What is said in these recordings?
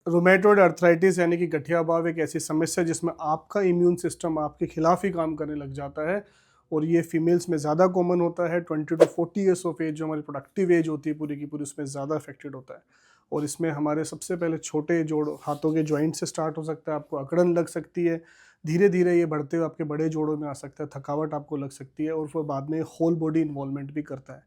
Rheumatoid arthritis यानी कि गठियाभाव एक ऐसी समस्या है जिसमें आपका इम्यून सिस्टम आपके खिलाफ ही काम करने लग जाता है, और ये फीमेल्स में ज़्यादा कॉमन होता है। 20 to 40 ईयर्स ऑफ एज जो हमारी प्रोडक्टिव एज होती है पूरी की पूरी, उसमें ज़्यादा अफेक्टेड होता है। और इसमें हमारे सबसे पहले छोटे जोड़ हाथों के जॉइंट से स्टार्ट हो सकता है, आपको अकड़न लग सकती है, धीरे धीरे ये बढ़ते हुए आपके बड़े जोड़ों में आ सकता है, थकावट आपको लग सकती है, और फिर बाद में होल बॉडी इन्वॉल्वमेंट भी करता है।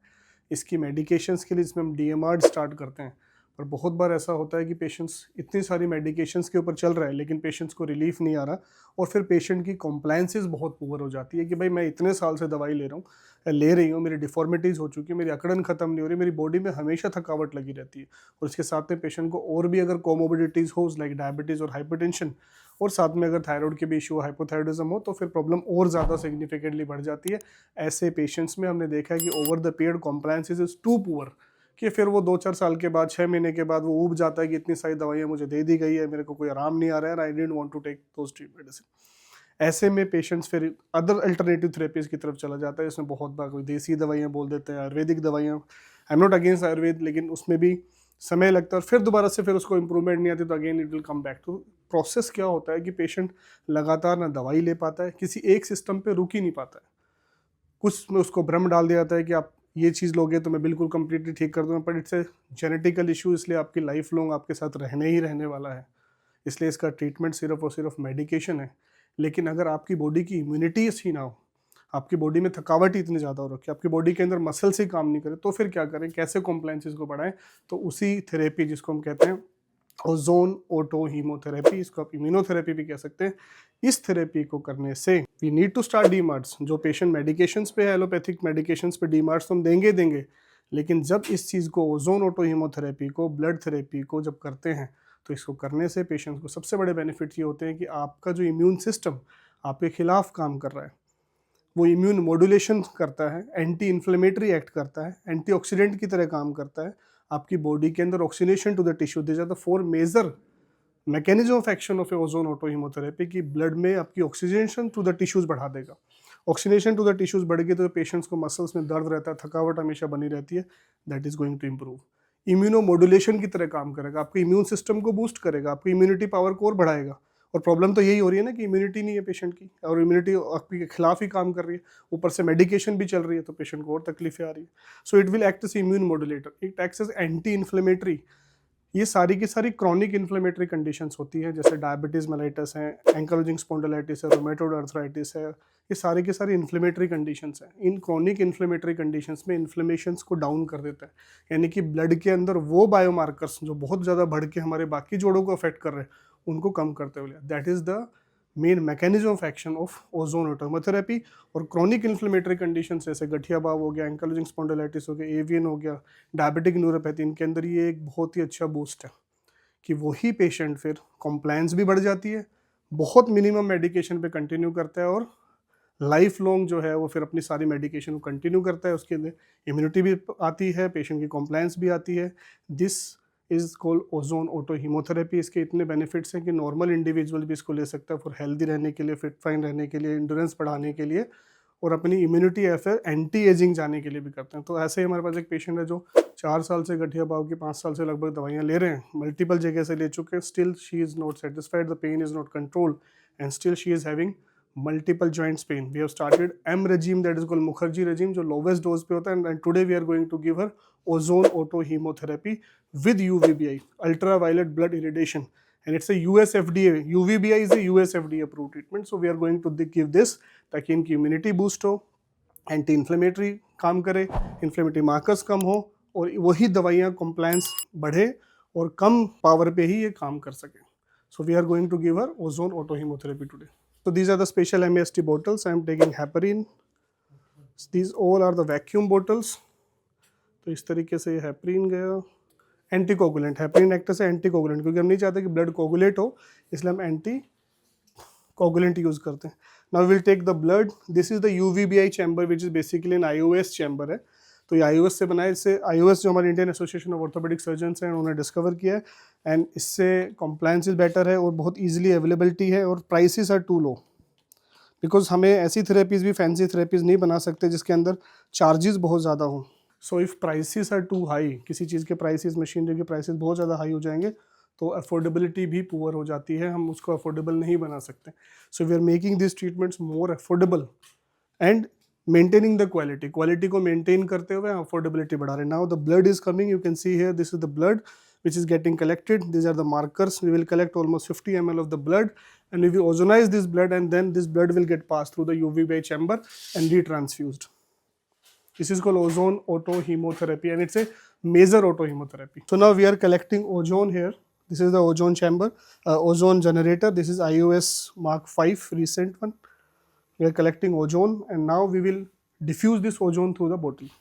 इसकी मेडिकेशंस के लिए इसमें हम डीएमआर स्टार्ट करते हैं, पर बहुत बार ऐसा होता है कि पेशेंट्स इतनी सारी मेडिकेशंस के ऊपर चल रहा है लेकिन पेशेंट्स को रिलीफ नहीं आ रहा, और फिर पेशेंट की कॉम्प्लायंसेस बहुत पुअर हो जाती है कि भाई मैं इतने साल से दवाई ले रहा हूँ, ले रही हूँ, मेरी डिफॉर्मिटीज़ हो चुकी है, मेरी अकड़न खत्म नहीं हो रही, मेरी बॉडी में हमेशा थकावट लगी रहती है, और इसके साथ में पेशेंट को और भी अगर कोमोबिडिटीज़ हो लाइक डायबिटीज़ और हाइपरटेंशन, और साथ में अगर थायराइड के भी इशू, हाइपोथायरॉयडिज्म हो, तो फिर प्रॉब्लम और ज़्यादा सिग्निफिकेंटली बढ़ जाती है। ऐसे पेशेंट्स में हमने देखा है कि over the period compliances is too poor, कि फिर वो 2-4 साल के बाद, 6 महीने के बाद वो ऊब जाता है कि इतनी सारी दवाइयाँ मुझे दे दी गई है, मेरे को कोई आराम नहीं आ रहा है, I didn't want to take those medicine. ऐसे में पेशेंट्स फिर अदर अल्टरनेटिव थेरेपीज़ की तरफ चला जाता है, इसमें बहुत बार कोई देसी दवाइयाँ बोल देते हैं, आयुर्वेदिक दवाइयाँ। I am not against Ayurveda, लेकिन उसमें भी समय लगता है, और फिर दोबारा से फिर उसको इंप्रूवमेंट नहीं आती, तो again it will come back to. Process क्या होता है कि पेशेंट लगातार ना दवाई ले पाता है, किसी एक सिस्टम पे रुक ही नहीं पाता है। कुछ में उसको भ्रम डाल दिया जाता है कि आप ये चीज़ लोगे तो मैं बिल्कुल कंप्लीटली ठीक कर दूंगा, but it's a genetical issue, इसलिए आपकी लाइफ लॉन्ग आपके साथ रहने ही रहने वाला है। इसलिए इसका ट्रीटमेंट सिर्फ और सिर्फ मेडिकेशन है। लेकिन अगर आपकी बॉडी की इम्यूनिटी अच्छी ना हो, आपकी बॉडी में थकावट ही इतनी ज़्यादा हो रखी है, आपकी बॉडी के अंदर मसल्स ही काम नहीं करे, तो फिर क्या करें, कैसे कॉम्प्लायंसेस को बढ़ाएं? तो उसी थेरेपी जिसको हम कहते हैं ओजोन ऑटो हीमोथेरेपी, इसको आप इम्यूनोथेरेपी भी कह सकते हैं, इस थेरेपी को करने से वी नीड टू स्टार्ट डीमार्ट्स। जो पेशेंट मेडिकेशंस पे है, एलोपैथिक मेडिकेशंस पे डीमार्ट्स तो हम देंगे देंगे, लेकिन जब इस चीज़ को ओजोन ऑटो हीमोथेरेपी को, ब्लड थेरेपी को जब करते हैं, तो इसको करने से पेशेंट्स को सबसे बड़े बेनिफिट ये होते हैं कि आपका जो इम्यून सिस्टम आपके खिलाफ काम कर रहा है, वो इम्यून मॉड्यूलेशन करता है, एंटी इन्फ्लेमेटरी एक्ट करता है, एंटीऑक्सीडेंट की तरह काम करता है, आपकी बॉडी के अंदर oxygenation to the tissue. This are the 4 major mechanism of action of ozone auto haemotherapy, की ब्लड में आपकी ऑक्सीजनेशन टू द टिश्यूज बढ़ा देगा। ऑक्सीनेशन टू द टिश्यूज बढ़ गई तो पेशेंट्स को मसल्स में दर्द रहता है, थकावट हमेशा बनी रहती है, that is going to improve. Immunomodulation की तरह काम करेगा, आपके इम्यून सिस्टम को बूस्ट करेगा, आपकी इम्यूनिटी पावर को और बढ़ाएगा। और प्रॉब्लम तो यही हो रही है ना कि इम्यूनिटी नहीं है पेशेंट की, और इम्यूनिटी आपके खिलाफ ही काम कर रही है, ऊपर से मेडिकेशन भी चल रही है, तो पेशेंट को और तकलीफें आ रही है। So it will act as immune modulator, it acts as anti inflammatory. ये सारी की सारी क्रॉनिक इन्फ्लेमेटरी कंडीशंस होती है, जैसे डायबिटीज मेलाइटस है, एंकालोजिंग स्पॉन्डिलाइटिस है, रोमेटोइड अर्थराइटिस है, ये सारी की सारी इन्फ्लेमेटरी कंडीशंस हैं। इन क्रॉनिक इन्फ्लेमेटरी कंडीशंस में इन्फ्लेमेशंस को डाउन कर देता है, यानी कि ब्लड के अंदर वो बायोमार्कर्स जो बहुत ज़्यादा बढ़ के हमारे बाकी जोड़ों को अफेक्ट कर रहे हैं, उनको कम करते हुए, that is the main mechanism of action of ozone autohaemotherapy. और क्रॉनिक इन्फ्लेमेटरी कंडीशन जैसे गठिया भाव हो गया, एंकालोजिंग स्पॉन्डिलाइटिस हो गया, एवियन हो गया, डायबिटिक न्यूरोपैथी, इनके अंदर ये एक बहुत ही अच्छा बूस्ट है कि वही पेशेंट फिर कॉम्प्लायंस भी बढ़ जाती है, बहुत मिनिमम मेडिकेशन पे कंटिन्यू करता है, और लाइफ लॉन्ग जो है वो फिर अपनी सारी मेडिकेशन को कंटिन्यू करता है, उसके अंदर इम्यूनिटी भी आती है, पेशेंट की कॉम्प्लायंस भी आती है। This is called ozone auto haemotherapy. इसके इतने बेनिफिट्स हैं कि नॉर्मल इंडिविजुअल भी इसको ले सकता है फॉर हेल्दी रहने के लिए, फिट फाइन रहने के लिए, इंड्योरेंस बढ़ाने के लिए, और अपनी इम्यूनिटी या फिर एंटी एजिंग जाने के लिए भी करते हैं। तो ऐसे ही हमारे पास एक पेशेंट है जो 4 साल से गठिया भाव की, 5 साल से लगभग दवाइयाँ ले रहे हैं, मल्टीपल जगह से ले चुके हैं, still she is not satisfied, the pain is not control, and still she is having multiple joints pain. We have started M regime, that is called Mukherjee regime, जो lowest dose पे होता है, and today we are going to give her ozone auto hemotherapy with UVBI, ultraviolet blood irradiation, and it's a US FDA, UVBI is a US FDA approved treatment, so we are going to give this ताकि इनकी immunity boost हो, anti inflammatory काम करे, inflammatory markers कम हो, और वही दवाइयाँ compliance बढ़े और कम पावर पे ही ये काम कर सके। So we are going to give her ozone auto hemotherapy today. So these are the special MAST bottles. I am taking heparin. These all are the vacuum bottles. तो इस तरीके से ये हेपरिन गया, एंटीकोगुलेंट, हेपरिन एक्ट से anticoagulant, क्योंकि हम नहीं चाहते कि ब्लड कोगुलेट हो, इसलिए हम एंटी कोगुलेंट यूज करते हैं। Now will take the blood, this is the UVBI chamber which is basically an IOS chamber है। तो ये आईओएस से बना है, इससे आईओएस जो हमारे Indian Association of orthopaedic surgeons हैं उन्होंने डिस्कवर किया है, एंड इससे कॉम्प्लायंस बेटर है और बहुत ईजिली अवेलेबिलिटी है, और prices are too low, because हमें ऐसी थेरेपीज़ भी, फैंसी थेरेपीज़ नहीं बना सकते जिसके अंदर चार्जेस बहुत ज़्यादा हों। So if prices are too high, किसी चीज़ के प्राइसेस, मशीनरी के प्राइसेस बहुत ज़्यादा हाई हो जाएंगे, तो अफोर्डेबिलिटी भी पुअर हो जाती है, हम उसको अफोर्डेबल नहीं बना सकते. So we are making this treatments more affordable and maintaining the quality को मेंटेन करते हुए अफोर्डेबिलिटी बढ़ा रहे हैं. Now the blood is coming, you can see here, this is the blood which is getting collected. These are the markers. We will collect almost 50 ml of the blood and we will ozonize this blood, and then this blood will get passed through the UVB chamber and retransfused. This is called ozone autohemotherapy and it's a major autohemotherapy. So now we are collecting ozone here. This is the ozone chamber, ozone generator. This is iOS Mark 5 recent one. We are collecting ozone and now we will diffuse this ozone through the bottle.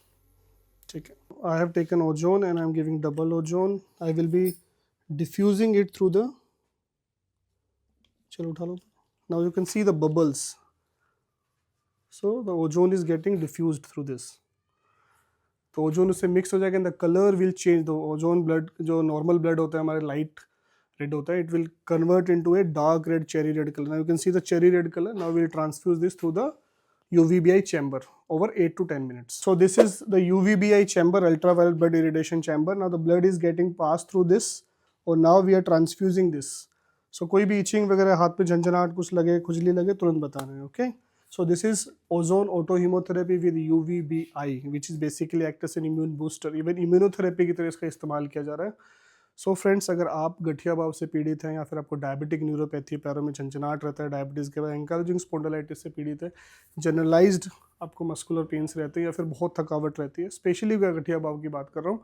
ठीक है, I have taken ozone and I am giving double ozone. I will be diffusing it through the, चलो उठा लो. Now you can see the bubbles. So the ozone is getting diffused through this. तो ozone उससे mix हो जाएगा and the colour will change. The ozone blood जो normal blood होता है हमारे लाइट रेड होता है, it will convert into a dark red cherry red colour. Now you can see the cherry red colour. Now we will transfuse this through the UVBI chamber over 8 to 10 minutes. So this is the UVBI chamber, ultraviolet blood irradiation chamber. Now the blood is getting passed through this और now we are transfusing this. So कोई भी itching वगैरह, हाथ पे झंझनाहट कुछ लगे, खुजली लगे, तुरंत बताना है. Okay. So this is ozone autohemotherapy with UVBI, which is basically act as an immune booster. Even immunotherapy की तरह इसका इस्तेमाल किया जा रहा है. सो फ्रेंड्स, अगर आप गठिया भाव से पीड़ित हैं या फिर आपको डायबिटिक न्यूरोपैथी, पैरों में झंझनाहट रहता है, डायबिटीज़ के बाद एंकाइलोजिंग स्पॉन्डिलाइटिस से पीड़ित है, जनरलाइज्ड आपको मस्कुलर पेन्स रहते हैं या फिर बहुत थकावट रहती है, स्पेशली मैं गठिया भाव की बात कर रहा हूँ,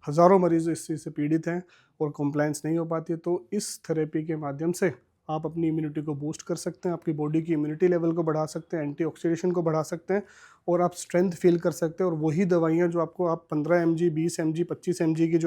हज़ारों मरीज इस चीज़ से पीड़ित हैं और कंप्लायंस नहीं हो पाती है, तो इस थेरेपी के माध्यम से आप अपनी इम्यूनिटी को बूस्ट कर सकते हैं, आपकी बॉडी की इम्यूनिटी लेवल को बढ़ा सकते हैं, एंटीऑक्सीडेशन को बढ़ा सकते हैं और आप स्ट्रेंथ फील कर सकते हैं. और वही दवाइयाँ जो आपको आप 15 mg, 20 mg, 25 mg की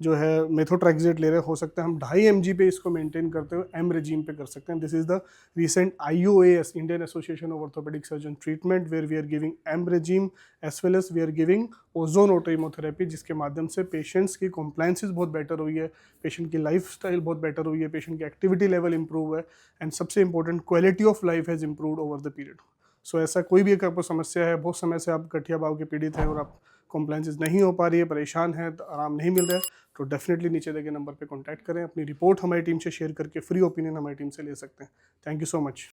जो है मेथोट्रेक्सेट ले रहे हो सकता है हम 2.5 mg पे इसको मेंटेन करते हुए एम रेजीम पे कर सकते हैं. This is the recent IOAS, Indian Association of Orthopaedic surgeon treatment, where we are giving M regime as well as we are giving ozone autohaemotherapy, जिसके माध्यम से पेशेंट्स की कॉम्प्लायंसेस बहुत बेटर हुई है, पेशेंट की लाइफ स्टाइल बहुत better हुई है, पेशेंट की एक्टिविटी लेवल इंप्रूव है एंड सबसे important quality of life has improved over the period. So ऐसा कोई भी अगर आपको समस्या है, बहुत समय से आप गठिया भाव के पीड़ित हैं और आप कॉम्प्लायंसेस नहीं हो पा रही है, परेशान है, आराम नहीं मिल रहा है, तो डेफिनेटली नीचे दिए गए नंबर पे कांटेक्ट करें. अपनी रिपोर्ट हमारी टीम से शेयर करके फ्री ओपिनियन हमारी टीम से ले सकते हैं. Thank you so much.